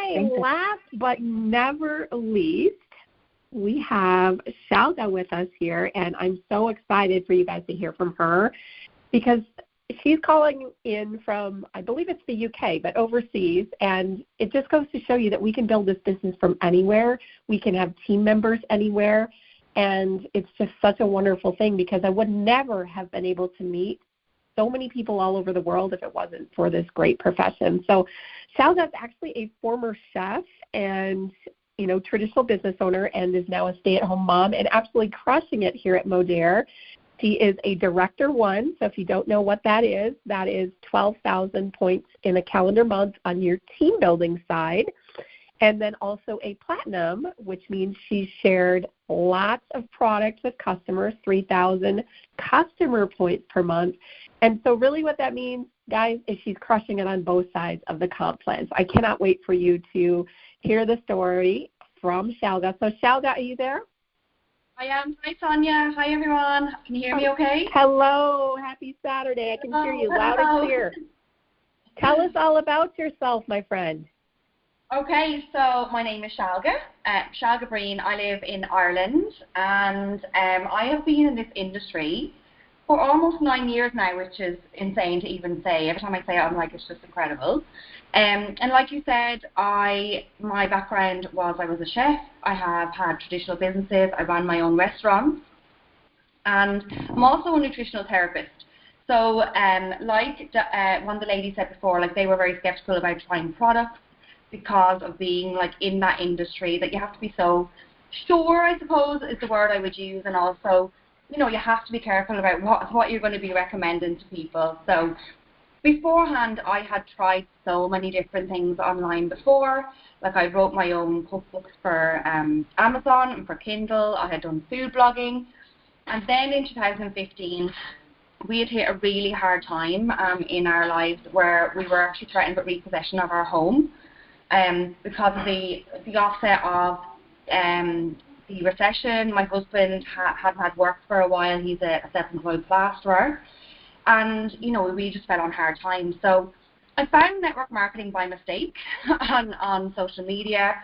Okay, last but never least, we have Shalga with us here, and I'm so excited for you guys to hear from her because she's calling in from, I believe it's the UK, but overseas, and it just goes to show you that we can build this business from anywhere. We can have team members anywhere, and it's just such a wonderful thing because I would never have been able to meet so many people all over the world if it wasn't for this great profession. So Shalga is actually a former chef and traditional business owner and is now a stay-at-home mom and absolutely crushing it here at Modere. She is a Director 1, so if you don't know what that is 12,000 points in a calendar month on your team building side. And then also a Platinum, which means she's shared lots of products with customers, 3,000 customer points per month. And so really what that means, guys, is she's crushing it on both sides of the comp plan. So I cannot wait for you to hear the story from Shalga. So Shalga, are you there? I am. Hi, Sonja. Hi, everyone. Can you hear me okay? Hello. Happy Saturday. I can hear you loud and clear. Tell us all about yourself, my friend. Okay, so my name is Shalga. Shalga Breen. I live in Ireland, and I have been in this industry for almost 9 years now, which is insane to even say. Every time I say it, I'm like, it's just incredible. And like you said, my background was I was a chef. I have had traditional businesses. I ran my own restaurants. And I'm also a nutritional therapist. So like one of the ladies said before, like they were very skeptical about trying products because of being like in that industry, that you have to be so sure, I suppose, is the word I would use. And also, you have to be careful about what you're going to be recommending to people. So beforehand, I had tried so many different things online before. Like I wrote my own cookbooks for Amazon and for Kindle. I had done food blogging. And then in 2015, we had hit a really hard time in our lives where we were actually threatened with repossession of our home because of the offset of the recession. My husband hadn't had work for a while. He's a self-employed plasterer. And, we just fell on hard times. So I found network marketing by mistake on social media.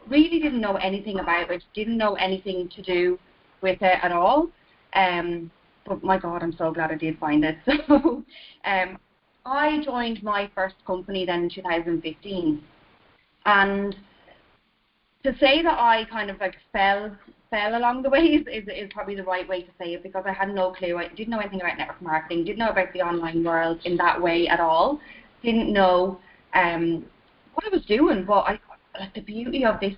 Really didn't know anything about it. Didn't know anything to do with it at all. But my God, I'm so glad I did find it. So I joined my first company then in 2015. And to say that I kind of like fell along the way is probably the right way to say it, because I had no clue. I didn't know anything about network marketing, didn't know about the online world in that way at all. Didn't know what I was doing. But like the beauty of this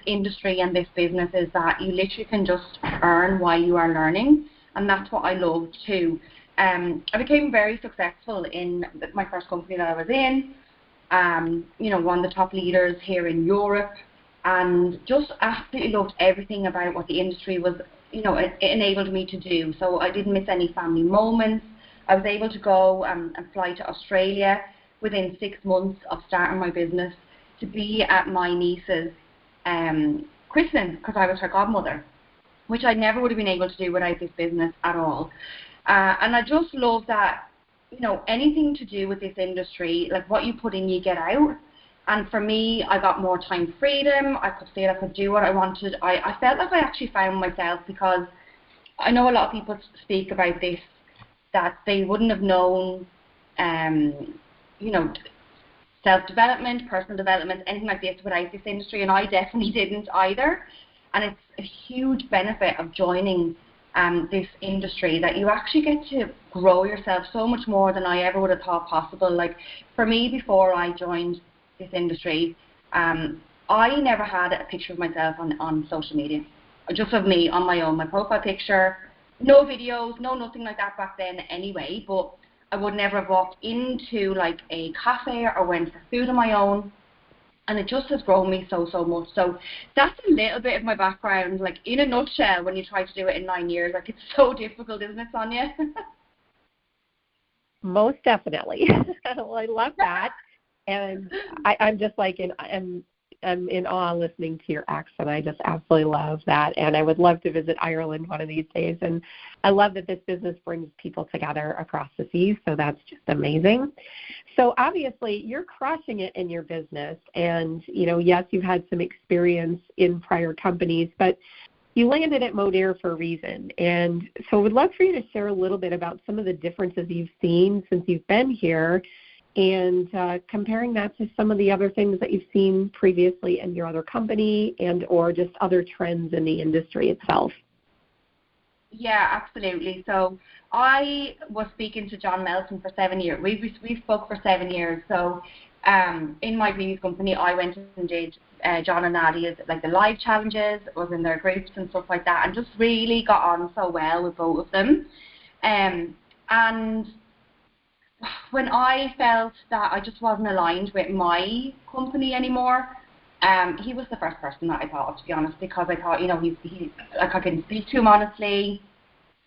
industry and this business is that you literally can just earn while you are learning, and that's what I loved too. I became very successful in my first company that I was in. One of the top leaders here in Europe. And just absolutely loved everything about what the industry was, it enabled me to do. So I didn't miss any family moments. I was able to go and fly to Australia within 6 months of starting my business to be at my niece's christening, because I was her godmother, which I never would have been able to do without this business at all. And I just love that, anything to do with this industry, like what you put in, you get out. And for me, I got more time freedom. I could feel I could do what I wanted. I felt like I actually found myself, because I know a lot of people speak about this, that they wouldn't have known, self-development, personal development, anything like this without this industry, and I definitely didn't either. And it's a huge benefit of joining this industry, that you actually get to grow yourself so much more than I ever would have thought possible. Like for me, before I joined this industry, I never had a picture of myself on social media, just of me on my own, my profile picture, no videos, no nothing like that back then anyway. But I would never have walked into like a cafe or went for food on my own, and it just has grown me so much. So that's a little bit of my background, like in a nutshell, when you try to do it in 9 years. Like it's so difficult, isn't it, Sonja? Most definitely. Well, I love that. And I'm just like, I'm am in awe listening to your accent. I just absolutely love that, and I would love to visit Ireland one of these days. And I love that this business brings people together across the seas, so that's just amazing. So obviously, you're crushing it in your business, and, yes, you've had some experience in prior companies, but you landed at Modere for a reason. And so I would love for you to share a little bit about some of the differences you've seen since you've been here, and comparing that to some of the other things that you've seen previously in your other company and or just other trends in the industry itself. Yeah, absolutely. So I was speaking to John Melton for 7 years. We spoke for 7 years. So in my previous company, I went and did John and Nadia's, like, the live challenges, was in their groups and stuff like that, and just really got on so well with both of them. And when I felt that I just wasn't aligned with my company anymore, he was the first person that I thought of, to be honest, because I thought, he's like, I can speak to him honestly.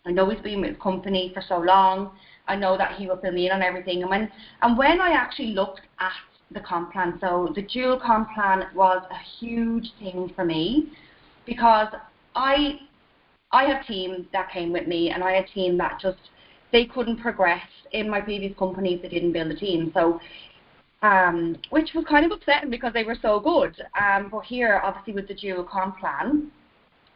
I know he's been with his company for so long. I know that he will fill me in on everything. And when I actually looked at the comp plan, so the dual comp plan was a huge thing for me, because I had a team that came with me, and I had a team that just, they couldn't progress in my previous companies. They didn't build a team, so which was kind of upsetting because they were so good. But here, obviously, with the dual comp plan,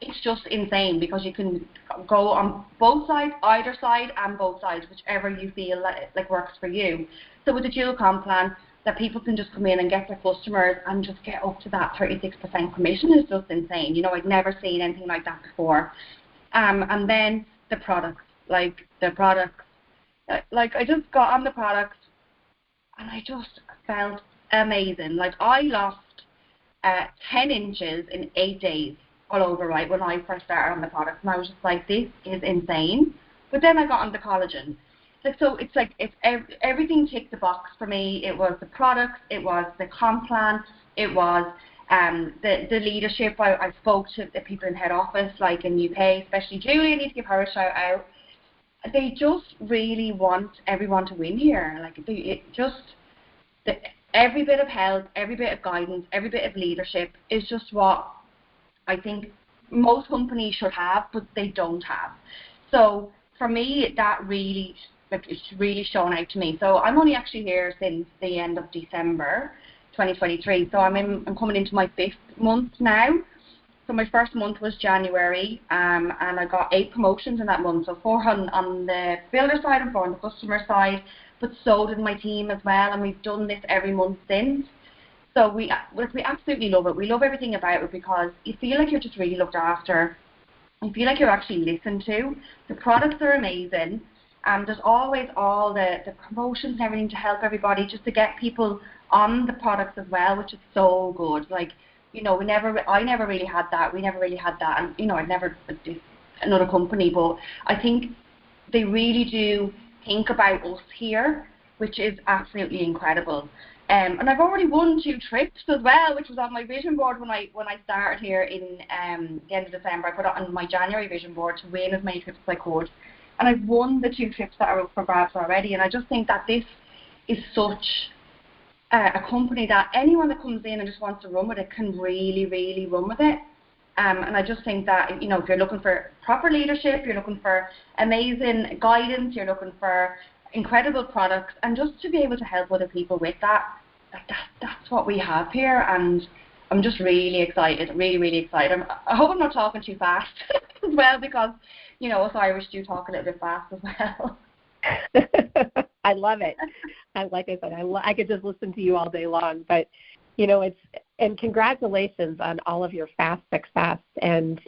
it's just insane, because you can go on both sides, either side, and both sides, whichever you feel like works for you. So with the dual comp plan, that people can just come in and get their customers and just get up to that 36% commission is just insane. I'd never seen anything like that before. And then the products, I just got on the products, and I just felt amazing. Like, I lost 10 inches in 8 days all over, right, when I first started on the products, and I was just like, this is insane. But then I got on the collagen. So it's like, everything ticked the box for me. It was the products, it was the comp plan, it was the leadership. I spoke to the people in head office, like in UK, especially Julie. I need to give her a shout out. They just really want everyone to win here. Like, every bit of help, every bit of guidance, every bit of leadership is just what I think most companies should have, but they don't have. So for me, that really, it's really shown out to me. So I'm only actually here since the end of December 2023. So I'm coming into my 5th month now. So my first month was January, and I got 8 promotions in that month. So 4 on the builder side and 4 on the customer side, but so did my team as well. And we've done this every month since. So we absolutely love it. We love everything about it, because you feel like you're just really looked after. You feel like you're actually listened to. The products are amazing. There's always all the promotions and everything to help everybody, just to get people on the products as well, which is so good. Like, I never really had that. We never really had that. And, I'd never did another company, but I think they really do think about us here, which is absolutely incredible. And I've already won 2 trips as well, which was on my vision board when I started here in the end of December. I put it on my January vision board to win as many trips as I could. And I've won the 2 trips that are up for grabs already. And I just think that this is such a company that anyone that comes in and just wants to run with it can really, really run with it. And I just think that, if you're looking for proper leadership, you're looking for amazing guidance, you're looking for incredible products, and just to be able to help other people with that's what we have here. And I'm just really excited, really, really excited. I hope I'm not talking too fast as well, because, us Irish do talk a little bit fast as well. I love it. Like I said, I could just listen to you all day long. But, and congratulations on all of your fast success. And,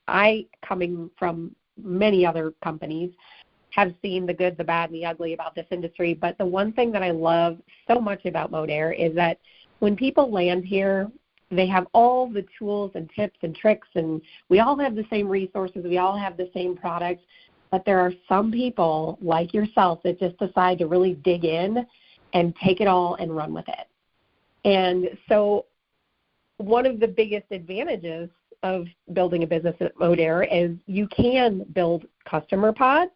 I, coming from many other companies, have seen the good, the bad, and the ugly about this industry. But the one thing that I love so much about Modere is that when people land here, they have all the tools and tips and tricks, and we all have the same resources. We all have the same products. But there are some people like yourself that just decide to really dig in and take it all and run with it. And so one of the biggest advantages of building a business at Modere is you can build customer pods,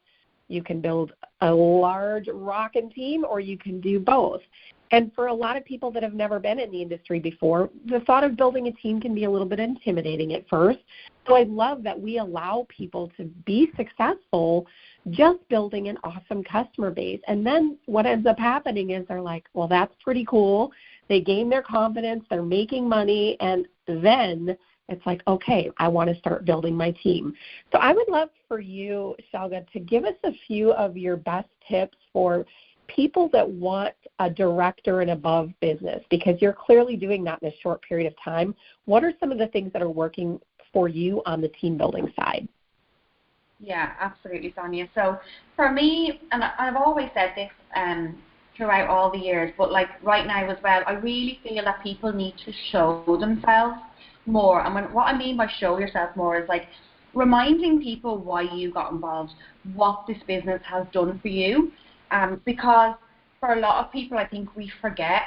you can build a large rockin' team, or you can do both. And for a lot of people that have never been in the industry before, the thought of building a team can be a little bit intimidating at first. So I love that we allow people to be successful just building an awesome customer base. And then what ends up happening is they're like, well, that's pretty cool. They gain their confidence, they're making money, and then it's like, okay, I want to start building my team. So I would love for you, Shalga, to give us a few of your best tips for people that want a director and above business, because you're clearly doing that in a short period of time. What are some of the things that are working for you on the team building side? Yeah, absolutely, Sonja. So for me, and I've always said this throughout all the years, but like right now as well, I really feel that people need to show themselves more. And what I mean by show yourself more is like reminding people why you got involved, what this business has done for you. Because for a lot of people, I think we forget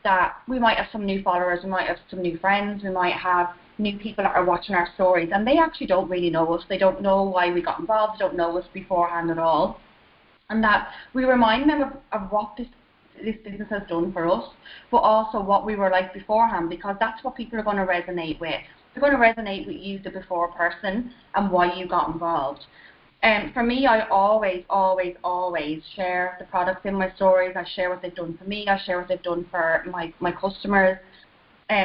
that we might have some new followers, we might have some new friends, we might have new people that are watching our stories, and they actually don't really know us. They don't know why we got involved, they don't know us beforehand at all. And that we remind them of what this business has done for us, but also what we were like beforehand, because that's what people are going to resonate with. They're going to resonate with you, the before person, and why you got involved. For me, I always share the products in my stories. I share what they've done for me. I share what they've done for my customers.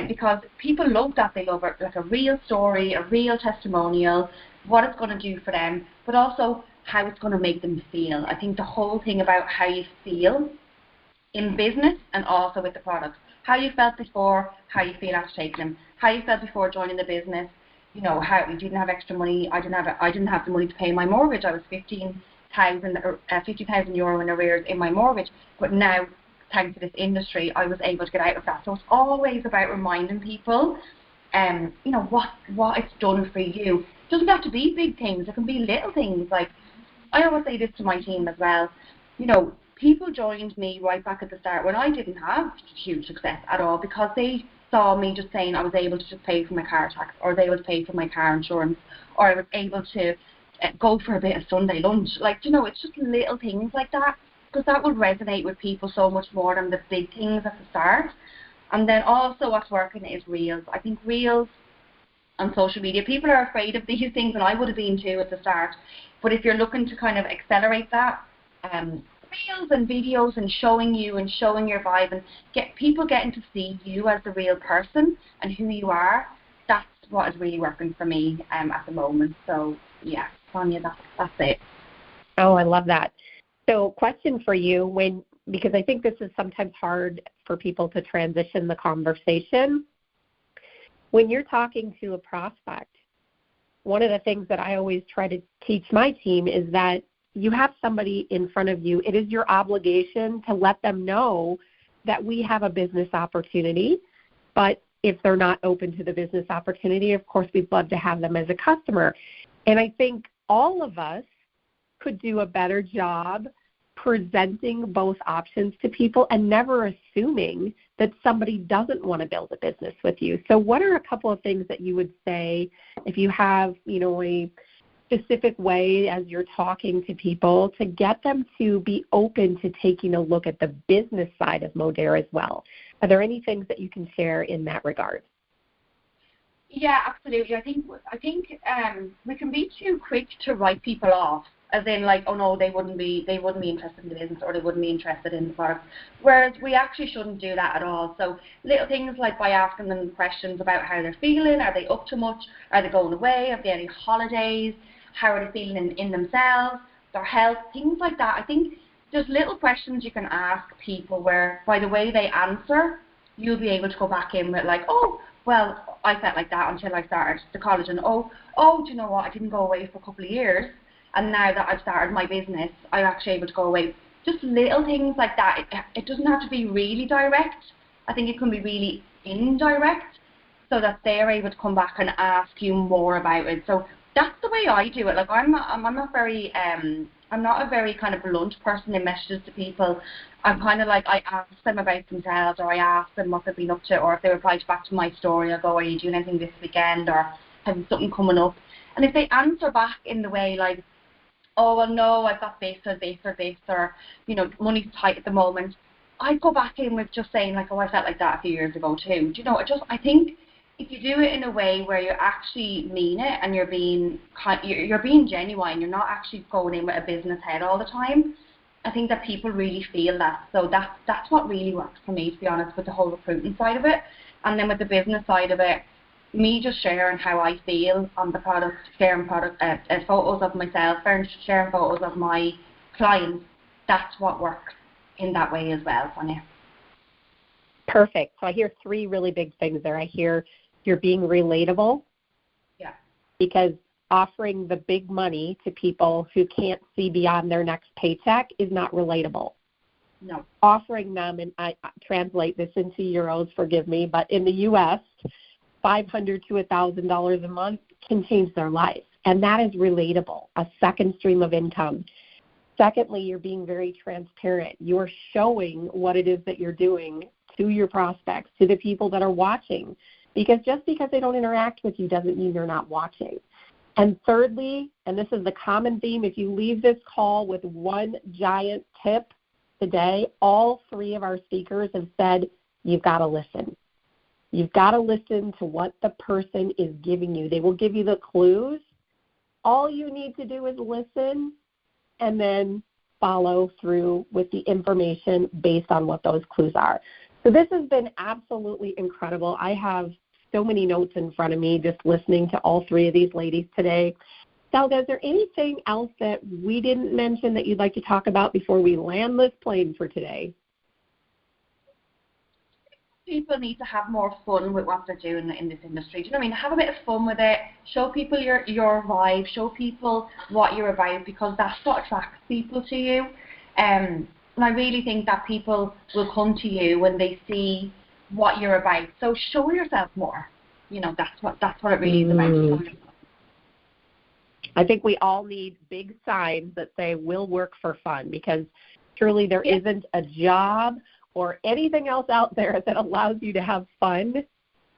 Because people love that. They love it, like a real story, a real testimonial, what it's going to do for them, but also how it's going to make them feel. I think the whole thing about how you feel in business and also with the products. How you felt before, how you feel after taking them. How you felt before joining the business. You know, how you didn't have extra money. I didn't have the money to pay my mortgage. I was 50,000 euro in arrears in my mortgage. But now, thanks to this industry, I was able to get out of that. So it's always about reminding people, you know, what it's done for you. It doesn't have to be big things. It can be little things. Like I always say this to my team as well. You know, people joined me right back at the start when I didn't have huge success at all, because they saw me just saying I was able to just pay for my car tax, or I was able to pay for my car insurance, or I was able to go for a bit of Sunday lunch. Like, you know, it's just little things like that, because that will resonate with people so much more than the big things at the start. And then also what's working is Reels. I think Reels on social media, people are afraid of these things, and I would have been too at the start. But if you're looking to kind of accelerate that, Reels and videos and showing you and showing your vibe and get people getting to see you as the real person and who you are, that's what is really working for me at the moment. So yeah, Sonja, that's it. Oh, I love that. So question for you, because I think this is sometimes hard for people to transition the conversation. When you're talking to a prospect, one of the things that I always try to teach my team is that you have somebody in front of you. It is your obligation to let them know that we have a business opportunity, but if they're not open to the business opportunity, of course, we'd love to have them as a customer. And I think all of us could do a better job presenting both options to people and never assuming that somebody doesn't want to build a business with you. So what are a couple of things that you would say if you have, you know, a specific way as you're talking to people to get them to be open to taking a look at the business side of Modere as well? Are there any things that you can share in that regard? Yeah, absolutely. I think we can be too quick to write people off, as in like, oh no, they wouldn't be interested in the business, or they wouldn't be interested in the product. Whereas we actually shouldn't do that at all. So little things like by asking them questions about how they're feeling, are they up to much, are they going away, have they any holidays, how are they feeling in themselves, their health, things like that. I think there's little questions you can ask people where by the way they answer, you'll be able to go back in with like, oh, well, I felt like that until I started the college, and oh, do you know what, I didn't go away for a couple of years, and now that I've started my business, I'm actually able to go away. Just little things like that. It doesn't have to be really direct. I think it can be really indirect, so that they're able to come back and ask you more about it. So that's the way I do it. Like I'm not a very kind of blunt person in messages to people. I'm kind of like, I ask them about themselves, or I ask them what they've been up to, or if they reply back to my story, I go, are you doing anything this weekend, or have you something coming up? And if they answer back in the way like, oh, well, no, I've got this or this or this, or, you know, money's tight at the moment, I go back in with just saying like, oh, I felt like that a few years ago too. Do you know? I think if you do it in a way where you actually mean it and you're being genuine, you're not actually going in with a business head all the time. I think that people really feel that. So that's what really works for me, to be honest, with the whole recruiting side of it. And then with the business side of it, me just sharing how I feel on the product, sharing photos of myself, sharing photos of my clients, that's what works in that way as well, Sonja. Perfect. So I hear three really big things there. I hear you're being relatable. Yeah. Because offering the big money to people who can't see beyond their next paycheck is not relatable. No. Offering them, and I translate this into euros, forgive me, but in the U.S., $500 to $1,000 a month can change their life, and that is relatable, a second stream of income. Secondly, you're being very transparent. You're showing what it is that you're doing to your prospects, to the people that are watching, because just because they don't interact with you doesn't mean they're not watching. And thirdly, and this is the common theme, if you leave this call with one giant tip today, all three of our speakers have said, you've got to listen. You've got to listen to what the person is giving you. They will give you the clues. All you need to do is listen and then follow through with the information based on what those clues are. So this has been absolutely incredible. I have so many notes in front of me just listening to all three of these ladies today. Shalga, is there anything else that we didn't mention that you'd like to talk about before we land this plane for today? People need to have more fun with what they're doing in this industry. Do you know what I mean? Have a bit of fun with it. Show people your vibe. Show people what you're about, because that's what attracts people to you. And I really think that people will come to you when they see what you're about. So show yourself more. You know, that's what it really is about. I think we all need big signs that say we'll work for fun, because truly there isn't a job or anything else out there that allows you to have fun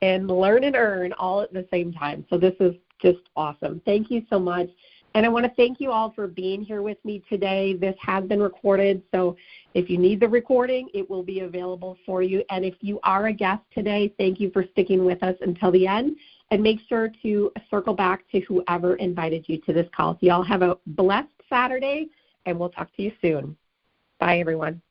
and learn and earn all at the same time. So this is just awesome. Thank you so much. And I want to thank you all for being here with me today. This has been recorded, so if you need the recording, it will be available for you. And if you are a guest today, thank you for sticking with us until the end. And make sure to circle back to whoever invited you to this call. So y'all have a blessed Saturday, and we'll talk to you soon. Bye, everyone.